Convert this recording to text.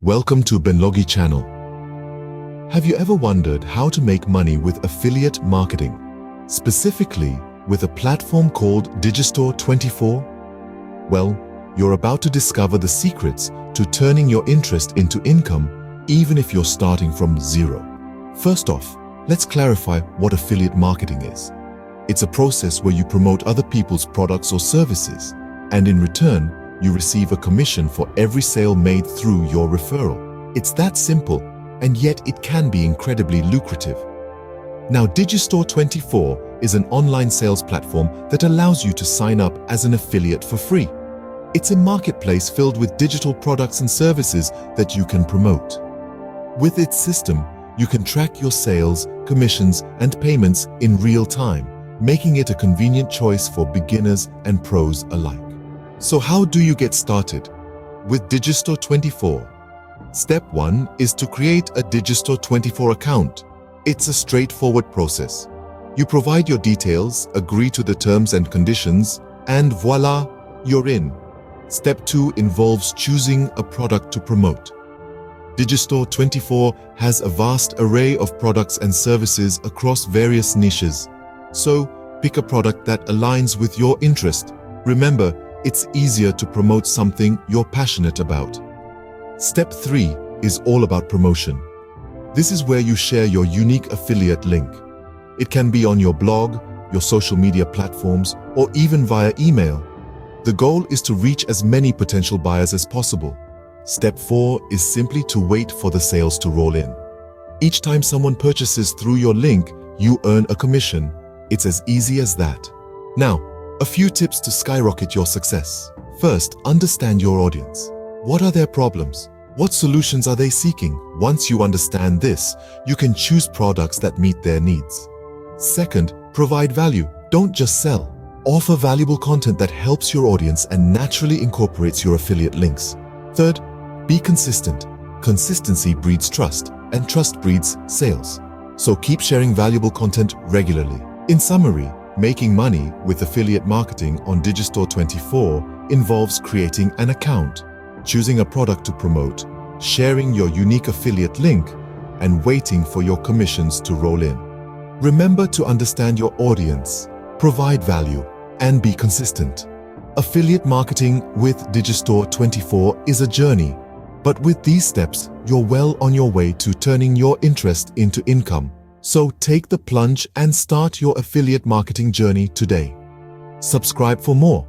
Welcome to Benlogi channel. Have you ever wondered how to make money with affiliate marketing, specifically with a platform called digistore24? Well, you're about to discover the secrets to turning your interest into income, even if you're starting from zero. First off, let's clarify what affiliate marketing is. It's a process where you promote other people's products or services, and in return, you receive a commission for every sale made through your referral. It's that simple, and yet it can be incredibly lucrative. Now, digistore24 is an online sales platform that allows you to sign up as an affiliate for free. It's a marketplace filled with digital products and services that you can promote. With its system, you can track your sales, commissions, and payments in real time, making it a convenient choice for beginners and pros alike. So how do you get started? With digistore24. Step 1 is to create a digistore24 account. It's a straightforward process. You provide your details, agree to the terms and conditions, and voila, you're in. Step 2 involves choosing a product to promote. Digistore24 has a vast array of products and services across various niches. So, pick a product that aligns with your interest. Remember, it's easier to promote something you're passionate about. Step 3 is all about promotion. This is where you share your unique affiliate link. It can be on your blog, your social media platforms, or even via email. The goal is to reach as many potential buyers as possible. Step 4 is simply to wait for the sales to roll in. Each time someone purchases through your link, you earn a commission. It's as easy as that. Now, a few tips to skyrocket your success. First, understand your audience. What are their problems? What solutions are they seeking? Once you understand this, you can choose products that meet their needs. Second, provide value. Don't just sell. Offer valuable content that helps your audience and naturally incorporates your affiliate links. Third, be consistent. Consistency breeds trust, and trust breeds sales. So keep sharing valuable content regularly. In summary, making money with affiliate marketing on digistore24 involves creating an account, choosing a product to promote, sharing your unique affiliate link, and waiting for your commissions to roll in. Remember to understand your audience, provide value, and be consistent. Affiliate marketing with digistore24 is a journey, but with these steps, you're well on your way to turning your interest into income. So take the plunge and start your affiliate marketing journey today. Subscribe for more.